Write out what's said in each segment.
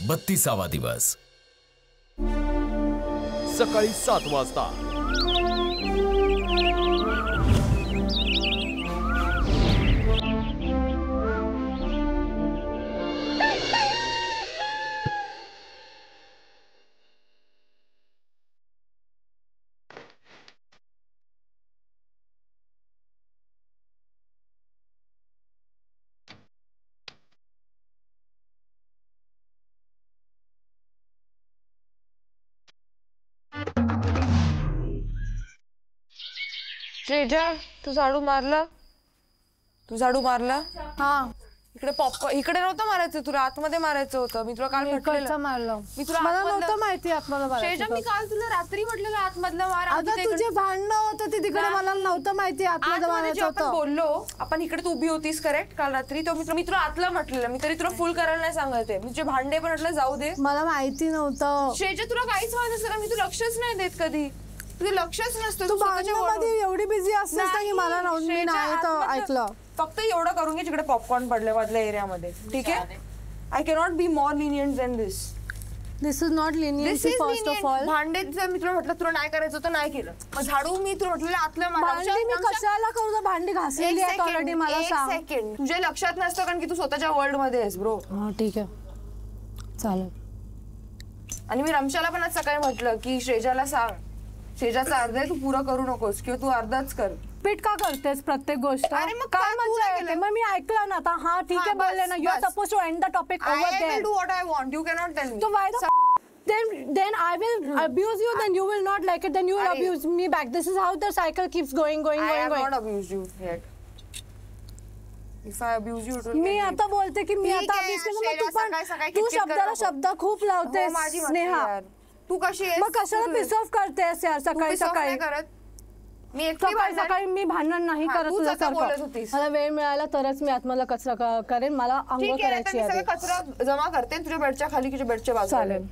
32वा दिवस सकाळी 7 वाजता। श्रेजा, तू झाडू मारला? हाँ। इकडे इकडे नव्हतं मारायचं, तुला आतमध्ये मारायचं होतं। मी तुला काल म्हटलेलं मारलं। मी तुला मला नव्हतं माहिती आतमध्ये मारायचं। श्रेजा, मी काल तुला रात्री म्हटलेलं आतमधलं मार। आता तुझे भांडण होतं ते तिकडे, मला नव्हतं माहिती आतमध्ये मारायचं होतं। आपण बोललो, आपण इकडे तू उभी होतीस करेक्ट काल रात्री, तो मी तुला आतलं म्हटलेलं। मी तरी तुला फुल करायला नाही सांगते, मी तुझे भांडे पण म्हटलं जाऊ दे। मला माहिती नव्हतं। श्रेजा, तुला काहीच माहित नसतं, मी तुला लक्षच नाही देत कधी, तुझं लक्षच नसतं। तू भांडणामध्ये एवढी बिझी असतेस की मला मी नाही तर ऐकलं। फक्त एवढं करून घे, जिकडे पॉपकॉर्न पडले मधल्या एरियामध्ये, ठीक आहे? I cannot be more lenient than this. This is not lenient first of all. भांडे मी तुला म्हटलं तुला नाही करायचं होतं, नाही केलं। मग झाडू मी तुला म्हटलं आतलं भांडी मी कशाला करू? भांडी घासलेली आहेत ऑलरेडी, मला सांग। सेकंड, तुझ्या लक्षात नसतं कारण की तू स्वतःच्या वर्ल्ड मध्ये आहेस ब्रो। हां ठीक आहे, चालेल। आणि मी रमशाला पण आज सकाळी म्हटलं की श्रेजाला सांग, श्रेजाचा अर्धा तू पुरा करू नकोस किंवा तू अर्धाच कर। पीठ का करतेस प्रत्येक गोष्ट? अरे मग काय मजा येते? मग मी ऐकलं ना आता। हां ठीक आहे बोलले ना, you are supposed to end the topic over there. I will do what I want, you cannot tell me. So why the then I will abuse you, then you will not like it, then you will abuse me back. This is how the cycle keeps going. I have not abused you yet. If I abuse you, मी आता बोलते की मी आता abuse करतो, तू शब्दाला शब्द खूप लावतेस स्नेहा। तू कशी आहेस? मग कशाला पिस ऑफ करतेस यार सकाळी सकाळी? मी एकटी सकाळी मी भांडण नाही करत तुझ्यासारखं। मला वेळ मिळाला तरच मी आतमधला कचरा करेन, मला अंघोळ करायची आहे। कचरा जमा करते तुझ्या बेडच्या खाली, तुझ्या बेडच्या बाजूला। चालेल,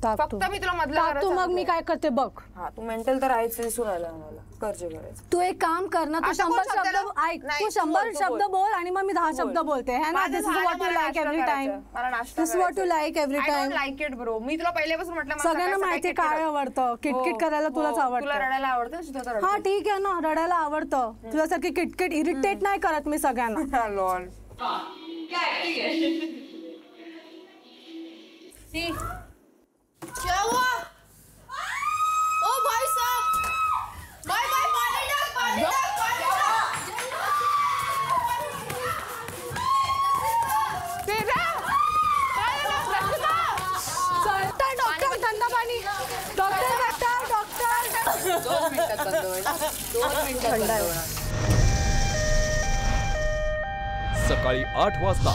फक्त मी तुला मधला तू मग मी काय करते बघ। हां, तू मेंटल तर आहेस, दिसून आला मला करजे करायचं। तू एक काम कर ना, तू 100 शब्द ऐक, तू 100 शब्द बोल आणि मग मी 10 शब्द बोलते है ना। This is what you like every time. This is what you like every time. I don't like it bro. मी तुला पहिल्यापासून म्हटलं मला सगळ्यांना माहिती काय आवडतं, किटकिट करायला तुलाच आवडतं। तुला रडायला आवडतं, सुद्धा रडते। हां ठीक आहे ना, रडायला आवडतं। तुझ्यासारखी किटकिट इरिटेट नाही करत मी सगळ्यांना। लॉल क्या हुआ? ओ भाई साहब, बाय बाय, पानी डाल, पानी डाल, पानी डाल। तेरा डॉक्टर डॉक्टर थंड पाणी, डॉक्टर डॉक्टर डॉक्टर। 2 मिनिटात बंद होईल, 2 मिनिटात बंद होईल। सकाळी 8 वाजता।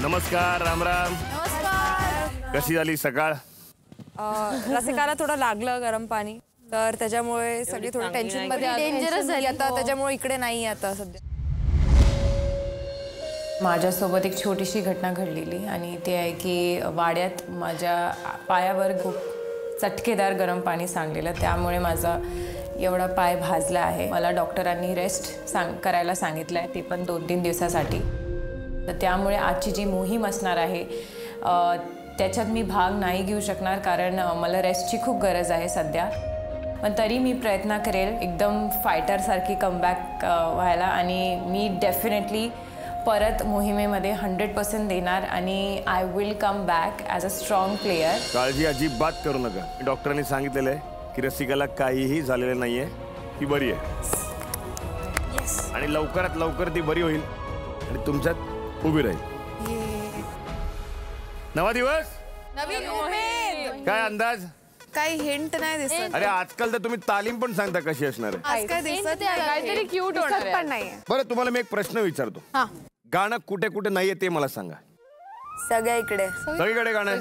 नमस्कार, राम राम। नमस्कार। कशी झाली सकाळ? रसिकाला थोडं लागलं गरम पाणी, तर त्याच्यामुळे सगळी थोडी टेन्शन मध्ये डेंजरस झाली आता, त्याच्यामुळे इकडे नाही आता सध्या। माझ्यासोबत एक छोटीशी घटना घडलेली आणि ते आहे की वाड्यात माझ्या पायावर खूप चटकेदार गरम पाणी सांडलेलं, त्यामुळे माझा एवढा पाय भाजला आहे। मला डॉक्टरांनी रेस्ट करायला सांगितलं आहे, ते पण 2-3 दिवसासाठी। तर त्यामुळे आजची जी मोहीम असणार आहे त्याच्यात मी भाग नाही घेऊ शकणार, कारण मला रेस्टची खूप गरज आहे सध्या। पण तरी मी प्रयत्न करेल एकदम फायटरसारखी कमबॅक व्हायला, आणि मी डेफिनेटली परत मोहिमेमध्ये 100% देणार आणि I will come back as a strong player. काळजी अजिबात करू नका। डॉक्टरांनी सांगितलेलं आहे की रसिकाला काहीही झालेलं नाही आहे, ती बरी आहे आणि लवकरात लवकर ती बरी होईल आणि तुमच्यात उभी राहील। नवा दिवस, नवीन उमेद। काय अंदाज? काही हिंट नाही दिसत। अरे आजकाल तर तुम्ही तालीम पण सांगता कशी असणार आहे। आज काय दिसत नाही, काहीतरी क्यूट होणार पण नाही। बरं, तुम्हाला मी एक प्रश्न विचारतो। गाणं कुठे कुठे नाहीये ते मला सांगा। सगळ्या इकडे, सगळीकडे गाणं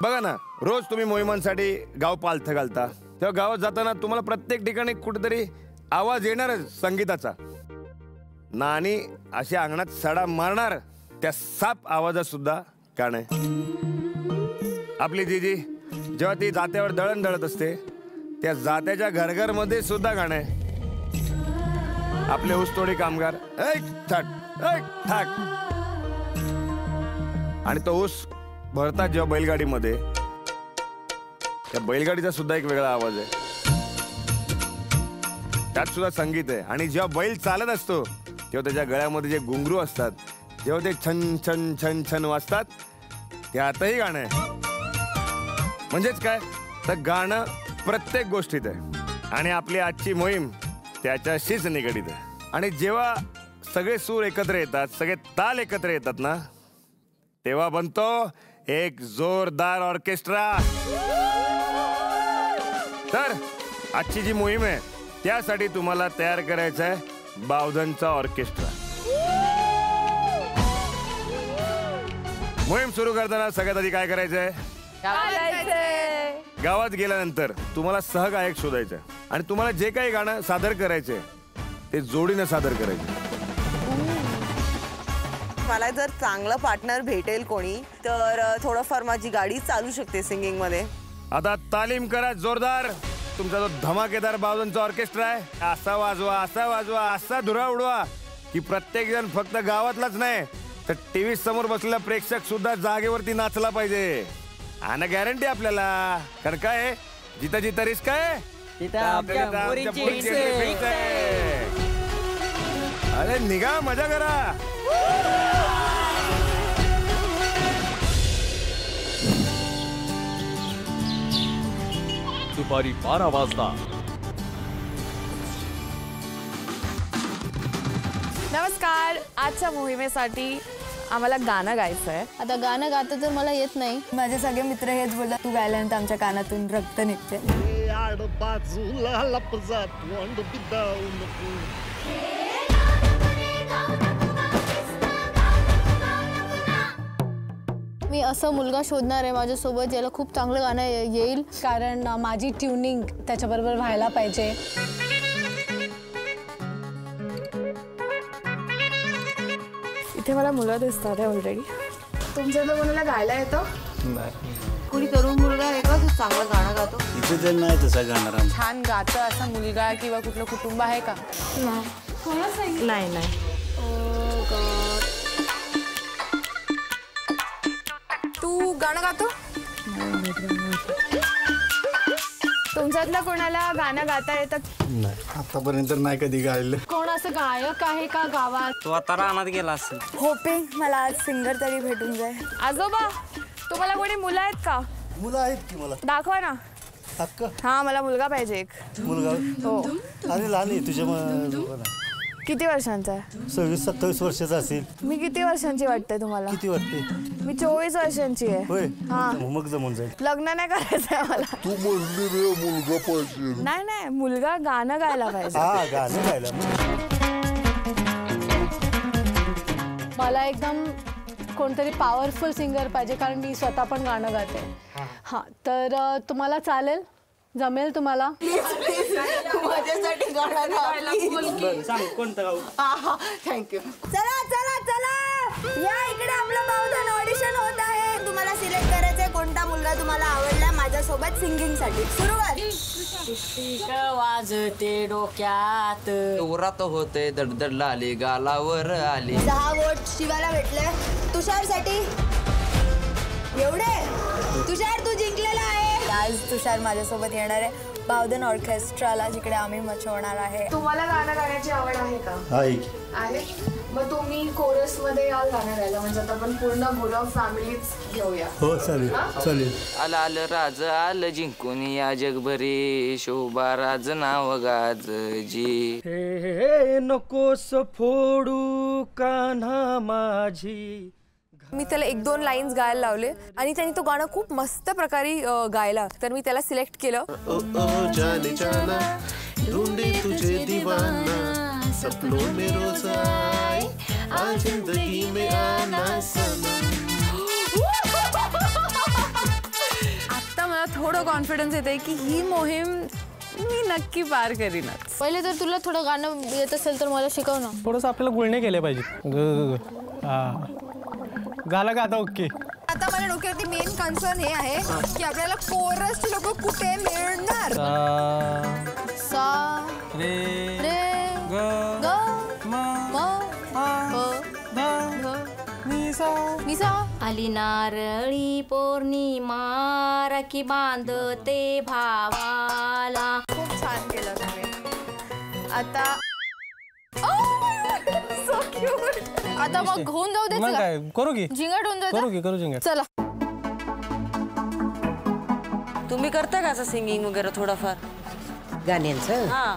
बघा ना। रोज तुम्ही मोहिमांसाठी गाव पालथं घालता, तेव्हा गावात जाताना तुम्हाला प्रत्येक ठिकाणी कुठेतरी आवाज येणारच संगीताचा ना, आणि अशा अंगणात सडा मारणार त्या साप आवाजात सुद्धा गाणं आहे। आपली जीजी जेव्हा ती जात्यावर दळण दळत असते, त्या जात्याच्या घरघर मध्ये सुद्धा गाणं आहे। आपले ऊसतोडी कामगार एक ठाक एक ठाक, आणि तो ऊस भरतात जेव्हा बैलगाडीमध्ये, त्या बैलगाडीचा सुद्धा एक वेगळा आवाज आहे, त्यात सुद्धा संगीत आहे. आणि जेव्हा बैल चालत असतो तेव्हा त्याच्या गळ्यामध्ये जे घुंगरू असतात, जेव्हा ते छन छन छन छन वाजतात, त्यातही गाणं आहे. म्हणजेच काय तर गाणं प्रत्येक गोष्टीत आहे. आणि आपली आजची मोहीम त्याच्याशीच निगडीत आहे. आणि जेव्हा सगळे सूर एकत्र येतात, सगळे ताल एकत्र येतात ना, तेव्हा बनतो एक जोरदार ऑर्केस्ट्रा. तर आजची जी मोहीम आहे त्यासाठी तुम्हाला तयार करायचं आहे बावधनचा ऑर्केस्ट्रा. मोहीम सुरू करताना सगळ्यात आधी काय करायचंय, गावात गेल्यानंतर तुम्हाला सहगायक शोधायचं आणि तुम्हाला जे काही गाणं सादर करायचंय ते जोडीनं सादर करायचं. मला जर चांगलं पार्टनर भेटेल कोणी तर थोडंफार माझी गाडी चालू शकते सिंगिंग मध्ये. आता तालीम करा जोरदार. तुमचा जो धमाकेदार बावधनचा ऑर्केस्ट्रा आहे, असा वाजवा असा वाजवा असा धुरा उडवा की प्रत्येक जण फक्त गावातलाच नाही तर टीव्ही समोर बसलेला प्रेक्षक सुद्धा जागेवरती नाचला पाहिजे. आणि गॅरंटी आपल्याला, कारण काय जिथं जिथं रिस्क आहे अरे निघा मजा करा. दुपारी 12 वाजता. नमस्कार. आजच्या मोहिमेसाठी आम्हाला गाणं गायचं आहे. आता गाणं गातं तर मला येत नाही. माझे सगळे मित्र हेच बोलतात, तू गायल्यानंतर आमच्या कानातून रक्त निघते. मी असं मुलगा शोधणार आहे माझ्यासोबत ज्याला खूप चांगलं गाणं येईल, कारण माझी ट्युनिंग त्याच्याबरोबर व्हायला पाहिजे. इथे मला मुलं दिसतात ऑलरेडी. तुमच्यातलं कोणाला गायला येतं? कुणी तरुण मुलगा आहे का जो चांगलं गाणं गातो? इथे तर नाही तसं गाणार. छान गातं असा मुलगा किंवा कुठलं कुटुंब आहे का? नाही नाही. तू गाणं गातो? तुमच्यातलं कोणाला गाणं गाता येतं? नाही, आतापर्यंत नाही कधी गायलं. कोण असं गायक आहे का गावात? तो आता रानात गेला असेल. होपिंग मला आज सिंगर तरी भेटून जाईल. आजोबा, तुम्हाला कोणी मुलं आहेत का? मुलं आहेत की मला. दाखवा ना. हक्क हा, मला मुलगा पाहिजे एक. मुलगा हो. आणि लहान आहे तुझ्या. किती वर्षांचा आहे? 26-27 वर्षाचा असेल. मी किती वर्षांची वाटते तुम्हाला? किती वाटते? मी 24 वर्षांची आहे. होय, हा. मग जमून जाईल. लग्न नाही करायचंय मला. तू बोलली रे मुलगा पाहिजे. नाही नाही, मुलगा गाणं गायला पाहिजे. हा, गाणं गायला. मला एकदम कोणतरी पॉवरफुल सिंगर पाहिजे, कारण मी स्वतः पण गाणं गाते. हा, तर तुम्हाला चालेल, जमेल तुम्हाला? माझ्यासाठी गाणं गायला सांग कोणतं गाऊ. थँक्यू. चला चला चला, या इकडे आपलं बावधन ऑडिशन होत आहे. तुम्हाला सिलेक्ट करायचंय कोणता मुलगा तुम्हाला आवडला माझ्यासोबत सिंगिंग साठी. सुरुवात. वाजते डोक्यात, उरात होते दडदड आली गालावर आली. 6 वोट शिवाला भेटले. तुषारसाठी एवढे. तुषार तू जिंकलेला आहे. आज तुषार माझ्यासोबत येणार आहे बावधन ऑर्केस्ट्राला, जिकडे आम्ही मचवणार आहे. तुम्हाला गाणं गाण्याची आवड आहे का? आहे. मग तुम्ही कोरस मध्ये याल गाणं गायला, म्हणजे आता आपण पूर्ण गुलाब फॅमिलीच घेऊया. हो चालेल चालेल. आलं आलं राज आलं जिंकून या जगभरी, शोभा राज नाव गाजजी. हे नकोस फोडू कान्हा माझी. मी त्याला 1-2 लाईन्स गायला लावले आणि त्यांनी तो गाणं खूप मस्त प्रकारे गायला, तर मी त्याला सिलेक्ट केलं. जाने जाना ढूंढे तुझे दीवाना, सपनों में रोज आए, आज जिंदगी में आना सनम. आता मला थोडं कॉन्फिडन्स येते की ही मोहीम मी नक्की पार करीनच. पहिले तर तुला थोडं गाणं येत असेल तर मला शिकव ना. थोडंसं आपल्याला गुळणे केले पाहिजे. गाला गाता ओके. आता मला डोक्यावरती मेन कन्सर्न हे आहे की आपल्याला कोरसची लोक कुठे मिळणार. सा रे ग आली नारळी पौर्णिमा राखी बांधते भावाला. खूप छान केलं तुम्ही. आता सो क्यूट. आता मग होऊन जाऊ दे. मग काय करू की झिंगाट होऊन जाऊ करू की करू झिंगाट. चला. तुम्ही करता का असं सिंगिंग वगैरे थोडंफार गाण्यांचं? हा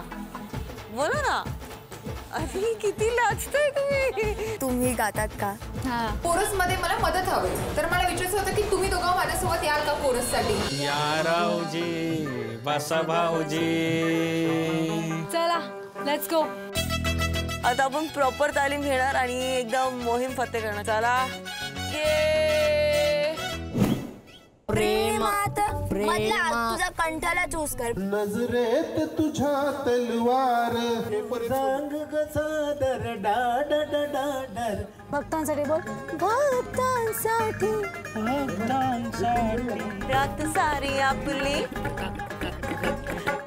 बोला ना. अरे किती लाजताय तुम्ही. तुम्ही गातात का? कोरस मध्ये मला मदत हवी, तर मला विचारायचं होतं की तुम्ही दोघं माझ्यासोबत याल का कोरस साठी? या रावजी बसा भाऊजी. चला लेट्स गो. आता आपण प्रॉपर तालीम घेणार आणि एकदम मोहीम फत्ते करणार. चला प्रेमात मधला तुझा कंठाला चूज कर. नजरेत तुझ्या तलवार रंग गसादर डाड डाडर. भक्तांसाठी बोल. भक्तांसाठी रात सारी आपली.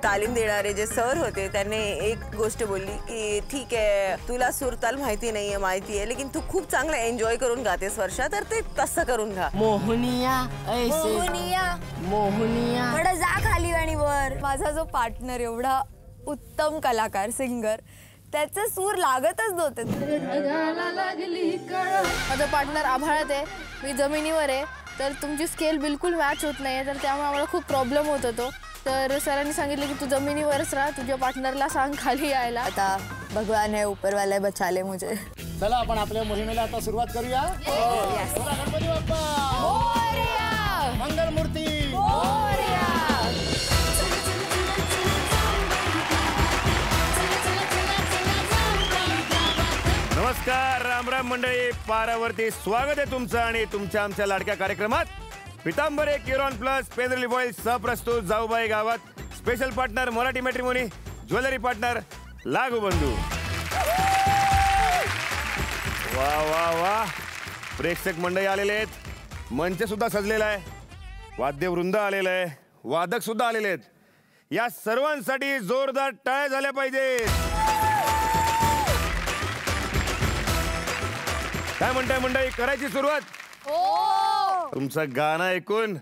तालीम देणारे जे सर होते त्यांनी एक गोष्ट बोलली की ठीक आहे तुला सूरताल माहिती नाहीये माहिती आहे, लेकिन तू खूप चांगलं एन्जॉय करून गातेस वर्षा, तर ते तसं करून घा. मोहनिया मोहनिया मोहनिया. थोडं जा खाली आणि वर. माझा जो पार्टनर एवढा उत्तम कलाकार सिंगर, त्याचे सूर लागतच नव्हते. माझा पार्टनर आभाळात आहे, मी जमिनीवर आहे, तर तुमची स्केल बिलकुल मॅच होत नाही, तर त्यामुळे आम्हाला खूप प्रॉब्लेम होत होतो. तर सरांनी सांगितलं की तू जमिनीवरच राहा, तुझ्या पार्टनरला सांग खाली यायला. आता भगवान है ऊपर वाले बचा ले मुझे. चला आपण आपल्या मोहिमेला आता सुरुवात करूया. गणपती बाप्पा मंगलमूर्ती. नमस्कार राम राम मंडळी, पारावरती स्वागत आहे तुमचं आणि तुमच्या आमच्या लाडक्या कार्यक्रमात. पितांबरे क्युरॉन प्लस पेंद्रली बॉईल सहप्रस्तुत जाऊबाई गावात. Special partner Marathi matrimony, jewellery partner लागू बंधू. वा वा वा, प्रेक्षक मंडळी आलेले आहेत, मंच सुद्धा सजलेला आहे, वाद्यवृंद आलेलं आहे, वादक सुद्धा आलेले आहेत. या सर्वांसाठी जोरदार टाळ्या झाल्या पाहिजेत. काय म्हणताय मंडळी, करायची सुरुवात? तुमचं गाणं ऐकून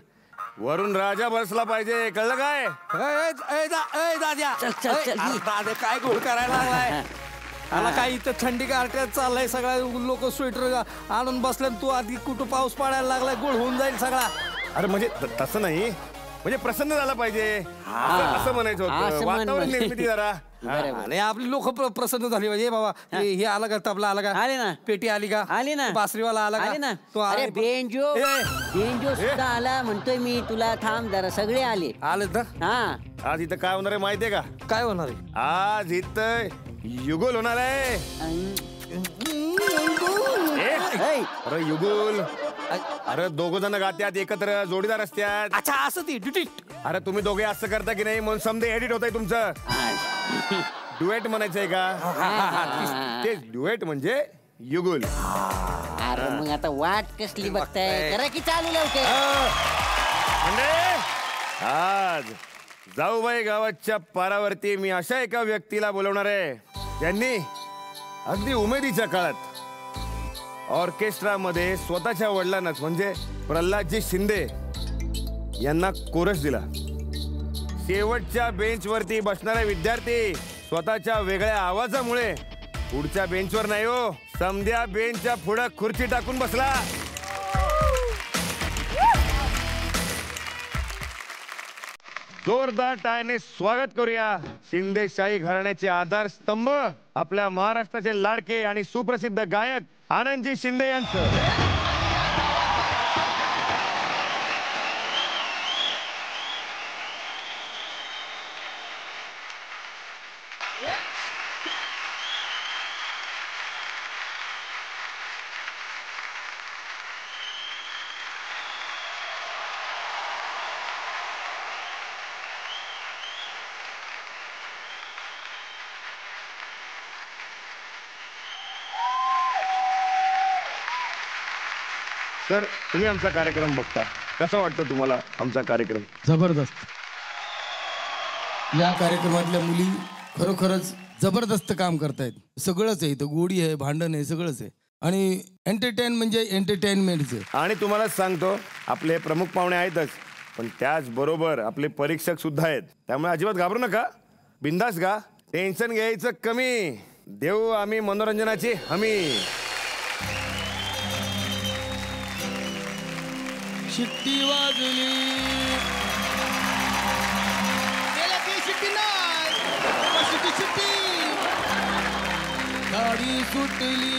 वरून राजा बसला पाहिजे, कळलं काय? दादा काय गोड करायला लागलाय? आला काय इथं थंडी गारट्यात चाललाय, सगळा लोक स्वेटर आणून बसले, तू आधी कुठं पाऊस पडायला लागलाय, गोड होऊन जाईल सगळा. अरे म्हणजे तसं नाही, म्हणजे प्रसन्न झाला पाहिजे असं म्हणायचं होतं. वातावरण निर्मिती जरा. आणि आपली लोक प्रसन्न झाली पाहिजे. बाबा हे आला का, तबला आला का, आले ना, पेटी आली का, आली ना, बासरीवाला आला आले का, ना, तो अरे बेंजो बेंजो सुद्धा आला. म्हणतोय मी तुला थांब जरा, सगळे आले. आले ना. हा, आज इथं काय होणार आहे माहितीये का? काय होणार आहे आज इथं युगल होणार आहे. अरे युगल, अरे दोघ जण गात्यात एकत्र, जोडीदार असतात. अच्छा असं ती ड्युटी. अरे तुम्ही दोघे असं करता की नाही म्हणून समजे एडिट होत आहे तुमचं. ड्युएट म्हणायचंय का? ते ड्युएट म्हणजे युगल. अरे मग आता वाट कसली बघताय, करा की चालू लवकर. म्हणजे आज जाऊबाई गावाच्या पारावरती मी अशा एका व्यक्तीला बोलवणार आहे ज्यांनी अगदी उमेदीच्या काळात ऑर्केस्ट्रामध्ये स्वतःच्या वडिलांनाच म्हणजे प्रल्हादजी शिंदे यांना कोरस दिला. शेवटच्या बेंचवरती बसणारे विद्यार्थी स्वतःच्या वेगळ्या आवाजामुळे पुढच्या बेंचवर नाही हो, समध्या बेंचच्या पुढे खुर्ची टाकून बसला. जोरदार टाळ्याने स्वागत करूया शिंदेशाही घराण्याचे आधारस्तंभ, आपल्या महाराष्ट्राचे लाडके आणि सुप्रसिद्ध गायक आनंदजी शिंदे यांचं. सर, तुम्ही आमचा कार्यक्रम बघता, कसा वाटतं तुम्हाला आमचा कार्यक्रम? जबरदस्त. या कार्यक्रमातल्या मुली खरोखरच जबरदस्त काम करतायत. सगळंच आहे इथं, गोडी आहे, भांडण आहे, सगळंच आहे. आणि एंटरटेन म्हणजे एंटरटेनमेंटचं. आणि तुम्हाला सांगतो आपले प्रमुख पाहुणे आहेतच, पण त्याचबरोबर आपले परीक्षक सुद्धा आहेत. त्यामुळे अजिबात घाबरू नका, बिंदास गा, टेन्शन घ्यायचं कमी. देऊ आम्ही मनोरंजनाची हमी. शिट्टी वाजली, शिट्टी गाडी सुटली.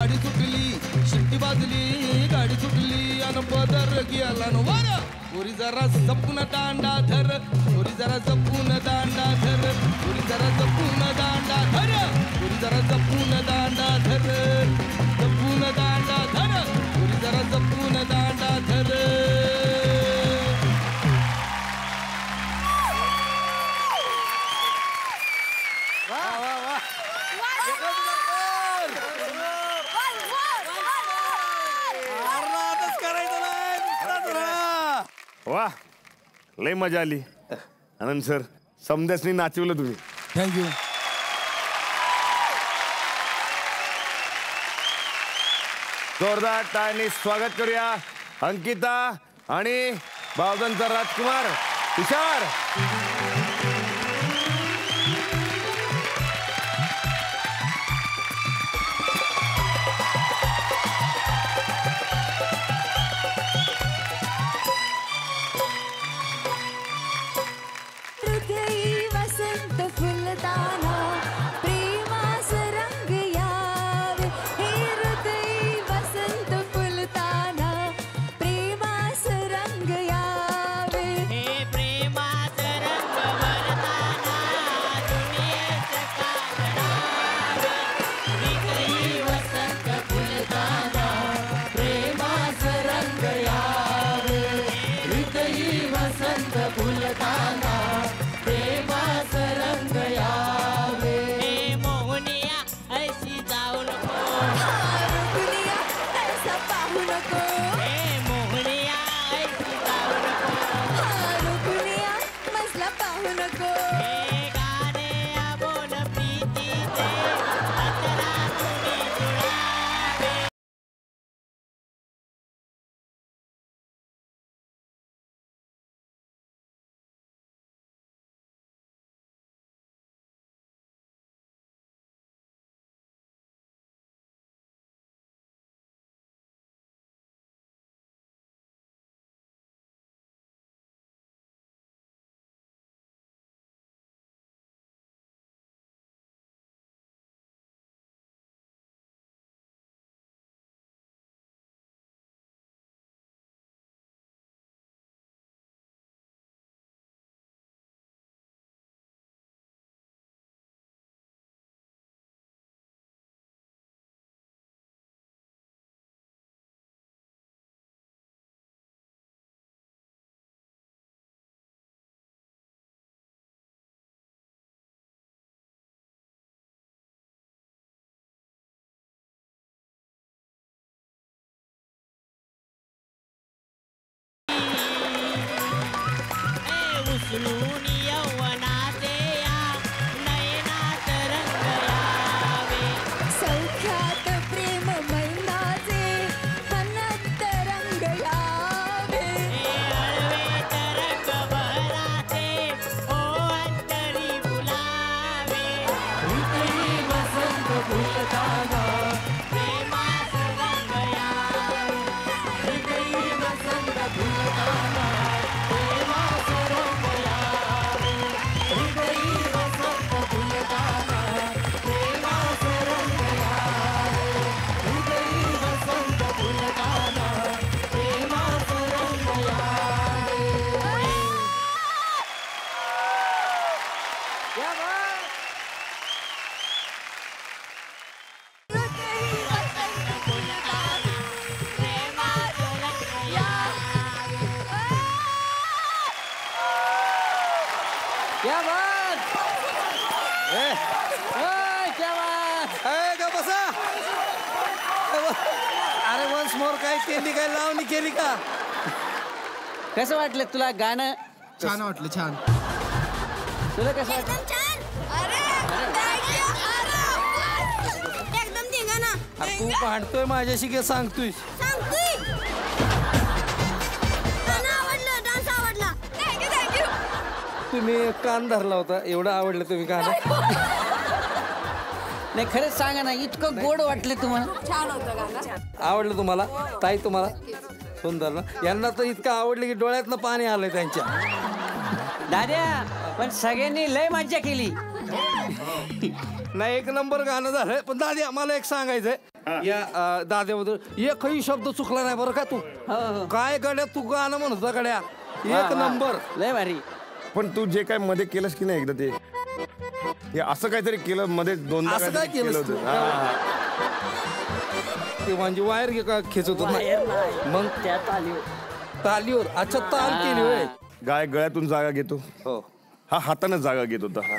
गाडी सुटली, शिट्टी वाजली, गाडी सुटली आणि पदर गेला न वर. पोरी जरा जपून दांडा धर, पोरी जरा जपून दांडा धर, पोरी जरा जपून दांडा धर, पोरी जरा जपून दांडा धर, जपून दांडा धर, पोरी जरा जपून दांडा धर. वा, लय मजा आली. आनंद सर, समद्यासनी नाचवलं तुम्ही. थँक्यू. जोरदार टाळ्यांनी स्वागत करूया अंकिता आणि बावधनचा राजकुमार तुषार. उचलून यौवनाचे या नयनात रंग यावे सौख्यात प्रेम मैनाचे मनात रंग यावे हळवेत रंग बहराचे ओ अंतरी फुलावे हृदयी वसंत फुलताना प्रेमात रंग यावे हृदयी वसंत फुलताना प्रेमात रंग यावे हृदयी वसंत फुलताना प्रेमात रंग यावे हृदयी वसंत फुलताना प्रेमात रंग यावे क्या बात क्या बात का बसा अरे वन्स मोर काय केली काय लावणी केली का कसं वाटलं तुला गाणं छान वाटलं छान तुला कसं वाटलं एकदम धिंगाणा तू भांडतोय माझ्याशी काय सांगतोय आवडलं डान्स आवडला थँक्यू तुम्ही कान धरला होता एवढं आवडलं तुम्ही गाणं नाही खरंच सांगा ना इतकं गोड वाटलं तुम्हाला छान होतं गाणं आवडलं तुम्हाला ताई तुम्हाला सुंदर ना यांना तर इतकं आवडलं की डोळ्यातनं पाणी आलंय त्यांच्या दाद्या पण सगळ्यांनी लय मज्जा केली नाही एक नंबर गाणं झालंय पण दाद्या मला एक सांगायचंय या दाद्याबद्दल एकही शब्द चुकला नाही बरं का तू काय गड्या तू गाणं म्हणत होता गड्या एक नंबर लय भारी पण तू जे काय मध्ये केलंस की नाही एकदा ते हे असं काहीतरी केलं मध्ये दोनदा असं काय काहीतरी केलं होतं. हा. ते म्हणजे वायर खेचत होत मग त्या तालीवर अच्छा ताल केली होय गाय गळ्यातून जागा घेतो हो हा हाताने जागा घेत होता हा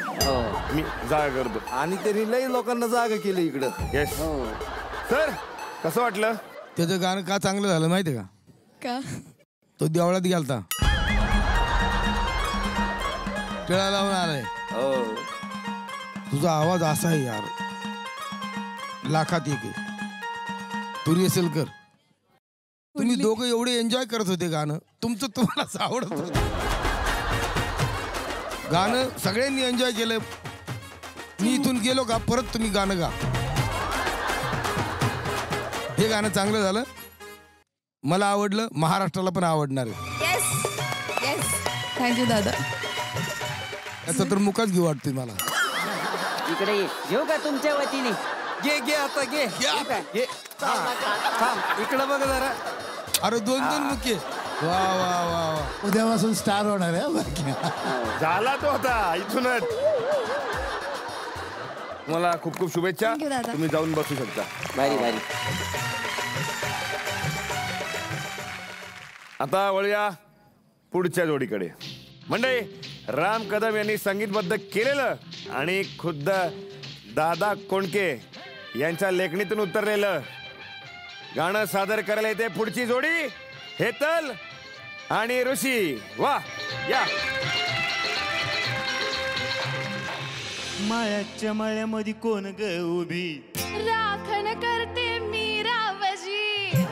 मी जागा करतो आणि त्यांनी लई लोकांना जागा केली इकडं येस सर कसं वाटलं त्याचं गाणं का चांगलं झालं माहितीये का तो देवळात गेलता टिळा लावून आलाय तुझा आवाज असा आहे यार लाखात एक आहे सूर्यसेलकर तुम्ही दोघं एवढे एन्जॉय करत होते गाणं तुमचं तुम्हालाच आवडत होतं गाणं सगळ्यांनी एन्जॉय केलं मी इथून गेलो का परत तुम्ही गाणं गा हे गाणं चांगलं झालं मला आवडलं महाराष्ट्राला पण आवडणार आहे थँक्यू दादा याचा तर मुकाच घेऊ वाटतोय मला इकडे ये घेऊ का तुमच्या वतीने घे आता घे थांब इकडं बघ जरा अरे दोन मुके वा वा वा वा उद्यापासून स्टार होणार आहे झाला तो आता इथूनच मला खूप खूप शुभेच्छा तुम्ही जाऊन बसू शकता भारी भारी आता वळूया पुढच्या जोडीकडे मंडळी राम कदम यांनी संगीतबद्ध केलेलं आणि खुद्द दादा कोंडके यांच्या लेखणीतून उतरलेलं गाणं सादर करायला येते पुढची जोडी हेतल आणि ऋषी वा या माळ्याच्या माळ्यामध्ये कोण ग उभी राखण करते मी रावजी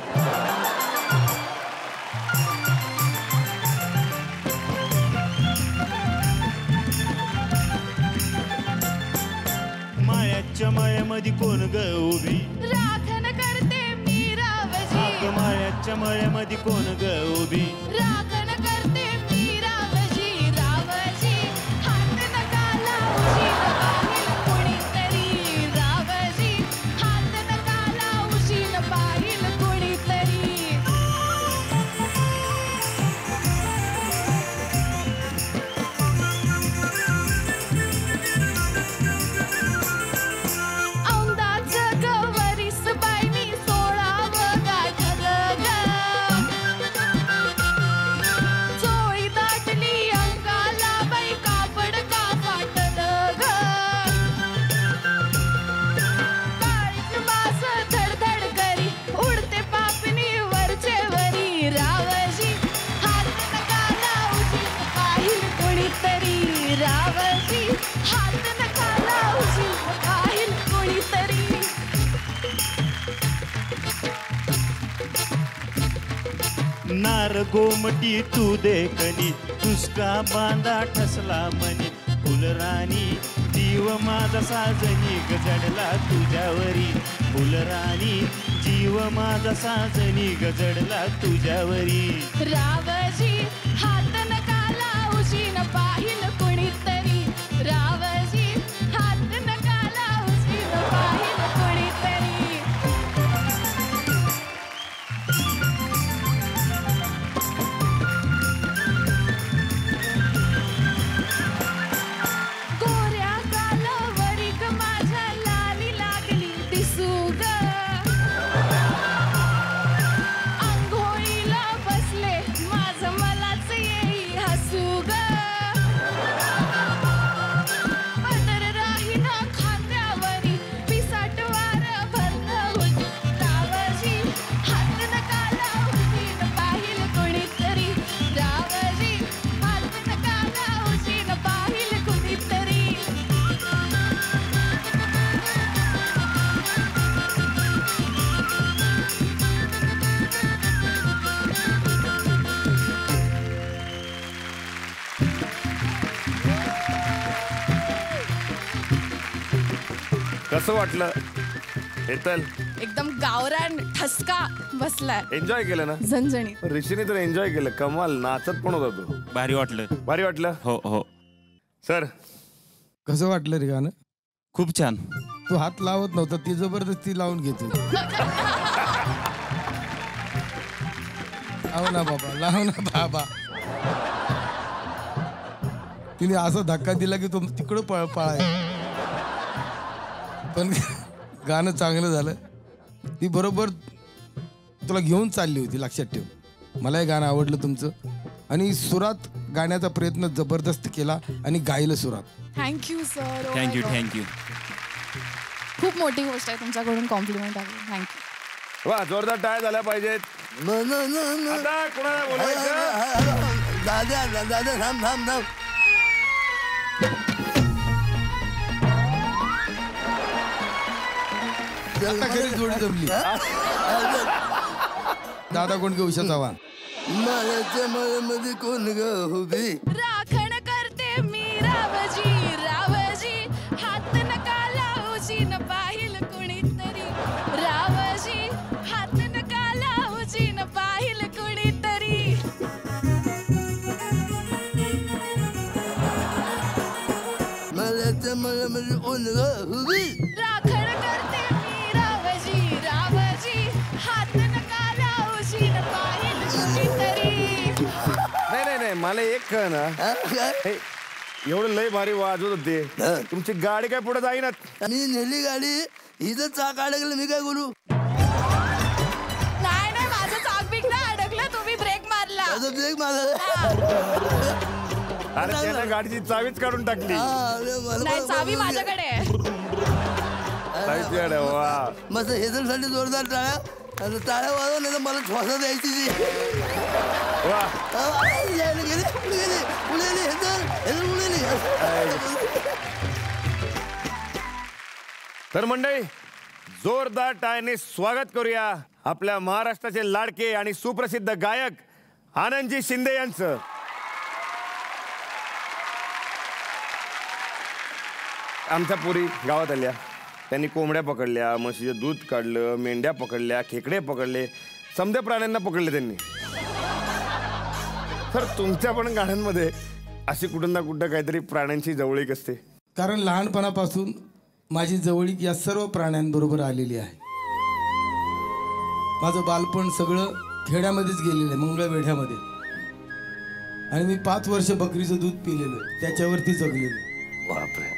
माळ्याच्या माळ्यामध्ये कोण ग उभी राखण करते मी रावजी माळ्याच्या माळ्यामध्ये कोण ग उभी राखण करते मी रावजी रावजी हात नका लावशी पाहिल कोणीतरी रावजी हात नका लावशी पाहिल कोणीतरी औंदाचं गवरीस बाई मी सोळावं गाठ ग नार गोमटी तू देखणी तुसका बांधा ठसला मनी फुलराणी जीव माझा साजनी गजडला तुझ्यावरी फुलराणी जीव माझा साजनी गजडला तुझ्यावरी रावजी हात नका लावशी न पाहिल कुणीतरी रावजी हात नका लावशी न पाहिल कुणीतरी गोऱ्या कालावरी ग माझ्या लाली लागली दिसू ग आंघोळीला बसले माझं मलाच येई हसू ग पदर राहीना खांद्यावरी पिसाट वार भरलं होती रावजी हात नका लावशी न पाहिल कोणीतरी रावजी हात नका लावशी न पाहिल कोणीतरी कसं वाटलं हेतल? एकदम गावरान ठसका बसलाय एन्जॉय केलं ना? झणझणीत ऋषीने तर एन्जॉय केलं. कमाल, नाचत पण होता तो. भारी वाटलं. भारी वाटलं? हो हो. सर कसं वाटलं रे गाणं? खूप छान. तू हात लावत नव्हता, ती जबरदस्ती लावून घेते. लाव ना बाबा, लाव ना बाबा. तिने असा धक्का दिला की तो तिकडं पळाय. पण गाणं चांगलं झालं. ती बरोबर तुला घेऊन चालली होती, लक्षात ठेव. मला हे गाणं आवडलं तुमचं. आणि सुरात गाण्याचा प्रयत्न जबरदस्त केला आणि गायलं सुरात. Thank you sir. Thank you thank you. खूप मोठी गोष्ट आहे तुमच्याकडून कॉम्प्लिमेंट आली. थँक्यू. वा, जोरदार टाळ्या झाल्या पाहिजेत. आता कोणाला बोलायचं? दादा दादा थांब थांब थांब. आता खरी जोडी जमली. दादा कोण उषा चव्हाण. मायाच्या मायामध्ये कोण ग उभी राखण करते मी रावजी रावजी हात नका लावशी न पाहिल कुणीतरी रावजी हात नका लावशी न पाहिल कुणीतरी मायाच्या मायामध्ये कोण ग उभी राखण करते मी रावजी रावजी हात नका लावशी न पाहिल कुणीतरी. नाही नाही, मला एक कळ ना, एवढं लय भारी वाजवत होते. तुमची गाडी काय पुढे जाईना. मी नेली गाडी, हिचं चाक अडकलं, मी काय बोलू? नाही नाही, माझं चाक बिक नाही अडकलं, तुम्ही ब्रेक मारला. ब्रेक मारला. अरे त्यानं गाडीची चावीच काढून टाकली. नाही, चावी माझ्याकडे आहे. वा, मस्त हेजलसाठी जोरदार टाळ्या. टाळ्या वाजव, नाही तर मला श्वासा द्यायची ती. तर मंडळी, जोरदार टाळ्याने स्वागत करूया आपल्या महाराष्ट्राचे लाडके आणि सुप्रसिद्ध गायक आनंदजी शिंदे यांचं. आमच्या पुरी गावात आल्या, त्यांनी कोंबड्या पकडल्या, म्हशीचं दूध काढलं, मेंढ्या पकडल्या, खेकडे पकडले, समद्या प्राण्यांना पकडले त्यांनी. तर तुमच्या पण गाण्यांमध्ये अशी कुठं ना कुठं काहीतरी प्राण्यांची जवळीक असते. कारण लहानपणापासून माझी जवळीक या सर्व प्राण्यांबरोबर आलेली आहे. माझं बालपण सगळं खेड्यामध्येच गेलेलं आहे, मंगळवेढ्यामध्ये. आणि मी 5 वर्ष बकरीचं दूध पिलेलं, त्याच्यावरती जगलेलं. बापरे.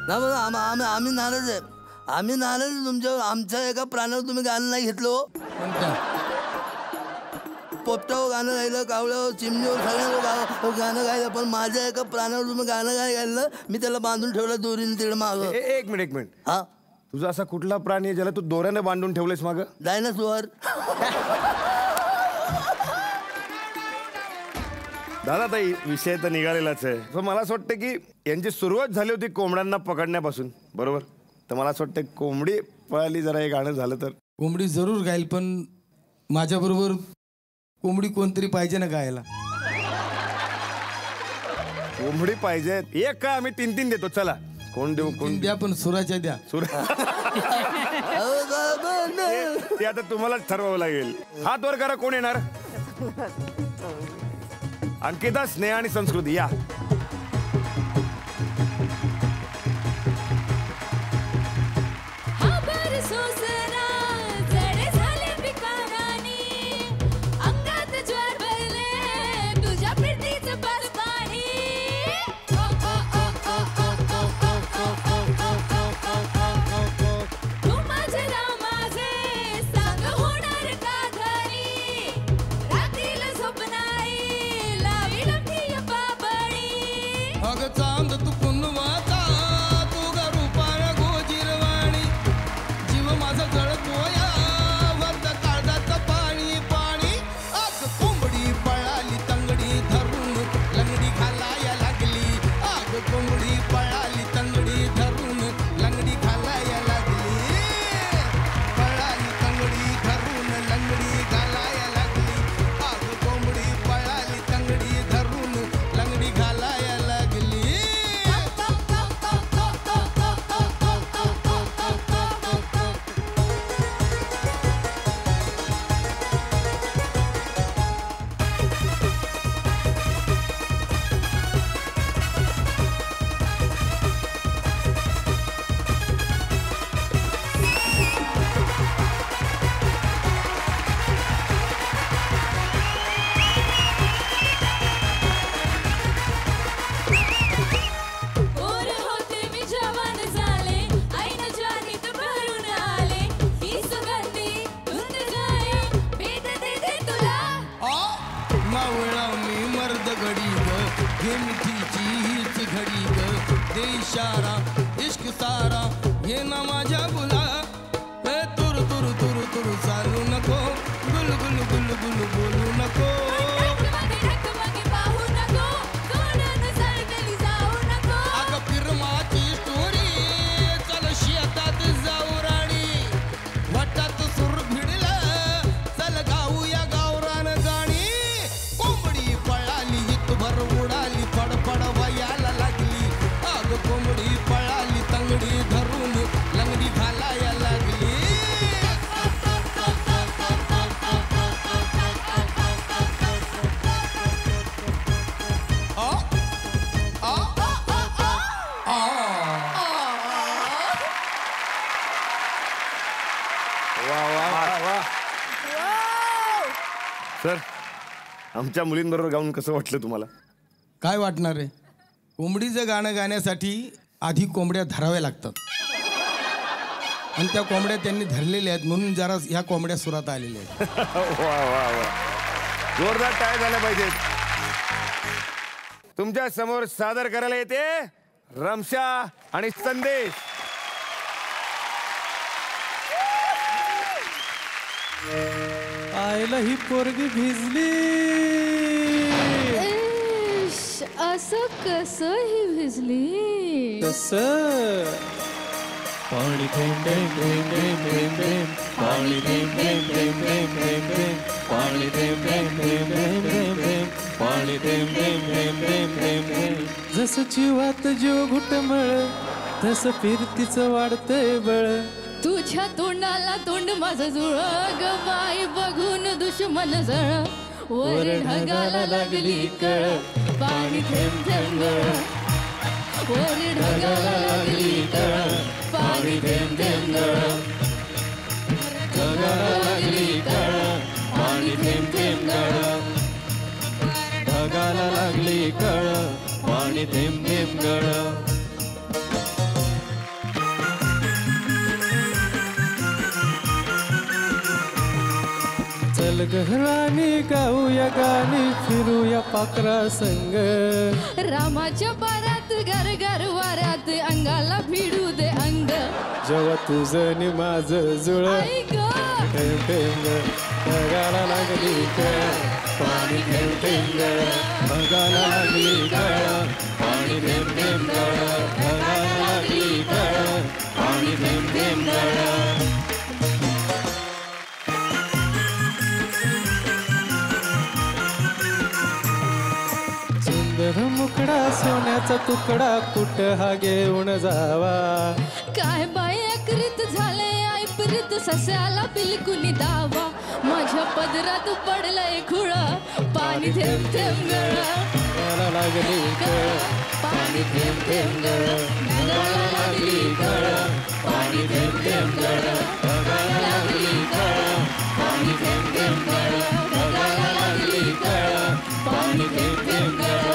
आम्ही नाराज आहे. आम्ही नाराज तुमच्यावर. आमच्या एका प्राण्यावर तुम्ही गाणं नाही घेतलं. पोपटावर गाणं गायलं, कावळ्यावर, चिमणीवर, सगळ्यांवर गाणं गायलं, पण माझ्या एका प्राण्यावर तुम्ही गाणं गायलं. मी त्याला बांधून ठेवलं दोरीने तिकडे मागं. एक मिनिट. हा, तुझा असा कुठला प्राणी आहे ज्याला तू दोऱ्याने बांधून ठेवलेस मागं? डायनासोर. दादा ताई, विषय तर निघालेलाच आहे. पण मला असं वाटतं की यांची सुरुवात झाली होती कोंबड्यांना पकडण्यापासून, बरोबर? तर मला असं वाटतं कोंबडी पळाली जरा हे गाणं झालं तर. कोंबडी जरूर गाईल, पण माझ्याबरोबर कोंबडी कोणतरी पाहिजे ना गायला. कोंबडी पाहिजे एक का आम्ही 3 देतो. चला कोण देऊ कोण द्या पण सुराच्या द्या. ते आता तुम्हालाच ठरवावं लागेल. हात वर करा कोण येणार. अंकिता, स्नेहा आणि संस्कृती या. सर, आमच्या मुलींबरोबर गाऊन कसं वाटलं तुम्हाला? काय वाटणार आहे? कोंबडीचं गाणं गाण्यासाठी आधी कोंबड्या धराव्या लागतात आणि त्या कोंबड्या त्यांनी धरलेल्या आहेत म्हणून जरा ह्या कोंबड्या सुरात आलेल्या आहेत. वा वा वा, जोरदार टाळ्या झाल्या पाहिजेत. तुमच्या समोर सादर करायला येते रमशा आणि संदेश. आईला ही पोरगी भिजली. असं कसं ही भिजली? कसं पाणी थेंब थेंब थेंब थेंब थेंब थेंब, पाणी थेंब थेंब थेंब थेंब थेंब थेंब, पाणी थेंब थेंब थेंब थेंब थेंब थेंब, पाणी थेंब थेंब थेंब थेंब थेंब थेंब. जसं जीवात जीव घुटमळ तसं फिरतीचं वाढतंय बळ. तुझ्या तोंडाला तोंड माझं जुळ ग बाई बघून दुश्मन जळ. वर ढगाला लागली कळ पाणी थेंब थेंब गळ. वर ढगाला लागली कळ पाणी थेंब थेंब गळ. ढगाला लागली कळ पाणी थेंब थेंब गळ. ढगाला लागली कळ पाणी थेंब थेंब गळ. चल गहरानी गाऊया गाणी फिरूया पाखरा संग. रामाच्या पारात घर घर वाऱ्यात अंगाला भिडू दे अंग. जेव्हा तुझं नि माझं जुळ थेंब थेंब ढगाला लागली कळ पाणी थेंब थेंब गळ. ढगाला लागली कळ पाणी थेंब थेंब गळ. ढगाला लागली कळ पाणी थेंब थेंब गळ. सोन्याचा तुकडा कुठ हा घेऊन जावा. काय बाई अकरीत झाले ऐपरीत सस्याला बिलकुनी दावा. माझ्या पदरात पडलंय खुळ पाणी थेंब थेंब गळ लागली कळ पाणी थेंब थेंब गळ ढगाला लागली कळ पाणी थेंब थेंब गळ ढगाला लागली कळ पाणी थेंब थेंब गळ ढगाला लागली कळ पाणी थेंब थेंब गळ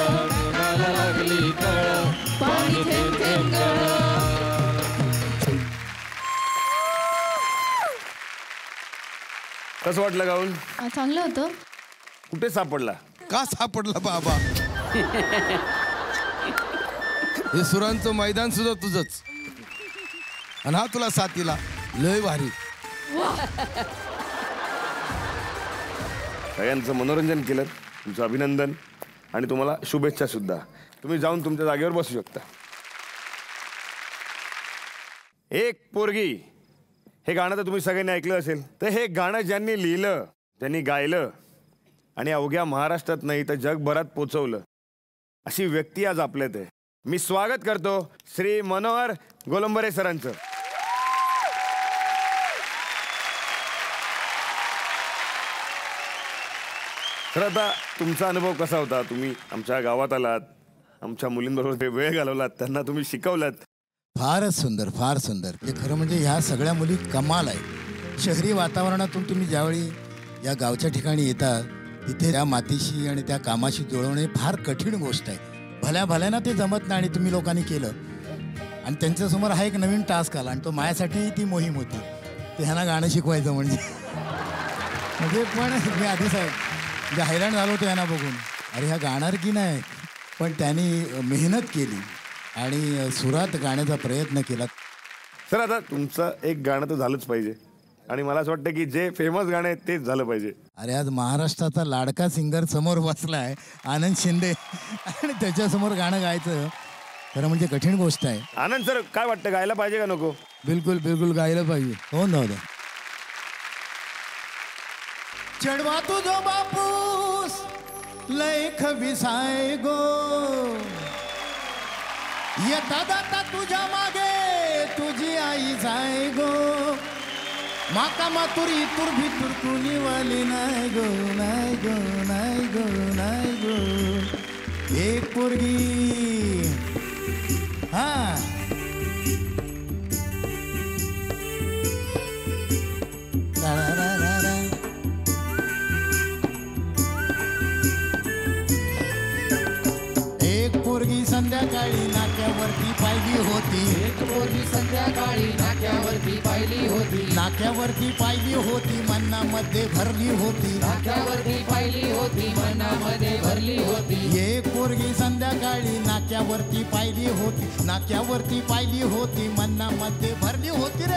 ढगाला लागली कळ पाणी थेंब थेंब गळ. कसं वाटलं गाऊन? चांगलं होतं. कुठे सापडला? का सापडला बाबा? हे सुरांचं मैदान सुद्धा तुझंच आणि हा तुला साथीला. लय भारी. सगळ्यांचं मनोरंजन केलं. तुमचं अभिनंदन आणि तुम्हाला शुभेच्छा सुद्धा. तुम्ही जाऊन तुमच्या जागेवर बसू शकता. एक पोरगी हे गाणं तर तुम्ही सगळ्यांनी ऐकलं असेल. तर हे गाणं ज्यांनी लिहिलं, ज्यांनी गायलं आणि अवघ्या महाराष्ट्रात नाही तर जगभरात पोचवलं अशी व्यक्ती आज आपल्यात आहे. मी स्वागत करतो श्री मनोहर गोलंबरे सरांचं. तर आता तुमचा अनुभव कसा होता? तुम्ही आमच्या गावात आलात, आमच्या मुलींबरोबर वेळ घालवलात, त्यांना तुम्ही शिकवलात. फारच सुंदर, फार सुंदर. हे खरं म्हणजे ह्या सगळ्या मुली कमाल आहे. शहरी वातावरणातून तुम्ही ज्यावेळी या गावच्या ठिकाणी येतात तिथे त्या मातीशी आणि त्या कामाशी जुळवणे फार कठीण गोष्ट आहे. भल्या भल्यानं ते जमत नाही आणि तुम्ही लोकांनी केलं. आणि त्यांच्यासमोर हा एक नवीन टास्क आला आणि तो माझ्यासाठी ती मोहीम होती. ते ह्यांना गाणं शिकवायचं म्हणजे पण मी आधी साहेब म्हणजे हैराण झालो होतो यांना बघून. अरे ह्या गाणार की नाही. पण त्यांनी मेहनत केली आणि सुरात गाण्याचा प्रयत्न केला. सर आता तुमचं एक गाणं तर झालंच पाहिजे आणि मला असं वाटतं की जे फेमस गाणं आहे तेच झालं पाहिजे. अरे आज महाराष्ट्राचा लाडका सिंगर समोर बसला आहे आनंद शिंदे आणि त्याच्यासमोर गाणं गायचं खरं म्हणजे कठीण गोष्ट आहे. आनंद सर काय वाटतं, गायला पाहिजे का नको? बिलकुल बिलकुल गायला पाहिजे. हो नव्हतं. चढवा तुझो बापूस लैख विसाय गो येता जाता तुझ्या मागे तुझी आई जाय गो माका मातुरी तुर भितुर कुणी वाली नाही गो नाही गो नाही गो नाही गो. एक पोरगी हा पोरगी संध्याकाळी नाक्यावरती पाहिली होती. एक पोरगी संध्याकाळी नाक्यावरती पाहिली होती. नाक्यावरती पाहिली होती मनामध्ये भरली होती. नाक्यावरती पाहिली होती मनामध्ये भरली होती. एक पोरगी संध्याकाळी नाक्यावरती पाहिली होती. नाक्यावरती पाहिली होती मनामध्ये भरली होती रे.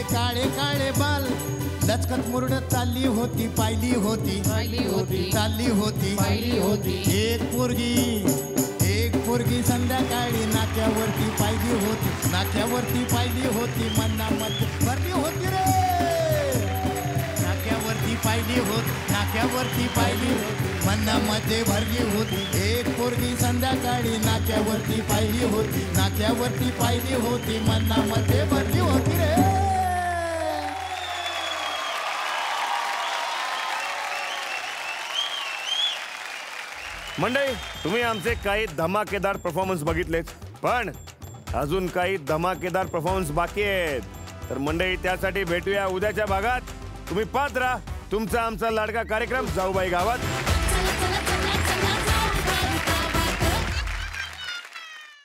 काळे काळे बाल लचकत मुरडत चालली होती पाहिली होती चालली होती पाहिली होती. एक पोरगी संध्याकाळी नाक्यावरती पाहिली होती. नाक्यावरती पाहिली होती मनामध्ये भरली होती रे. नाक्यावरती पाहिली होती. नाक्यावरती पाहिली होती मनामध्ये भरली होती. एक पोरगी संध्याकाळी नाक्यावरती पाहिली होती. नाक्यावरती पाहिली होती मनामध्ये भरली होती रे. मंडळी तुम्ही आमचे काही धमाकेदार परफॉर्मन्स बघितलेत पण अजून काही धमाकेदार परफॉर्मन्स बाकी आहेत. तर मंडळी त्यासाठी भेटूया उद्याच्या भागात. तुम्ही पाहत राहा तुमचा आमचा लाडका कार्यक्रम जाऊबाई गावात.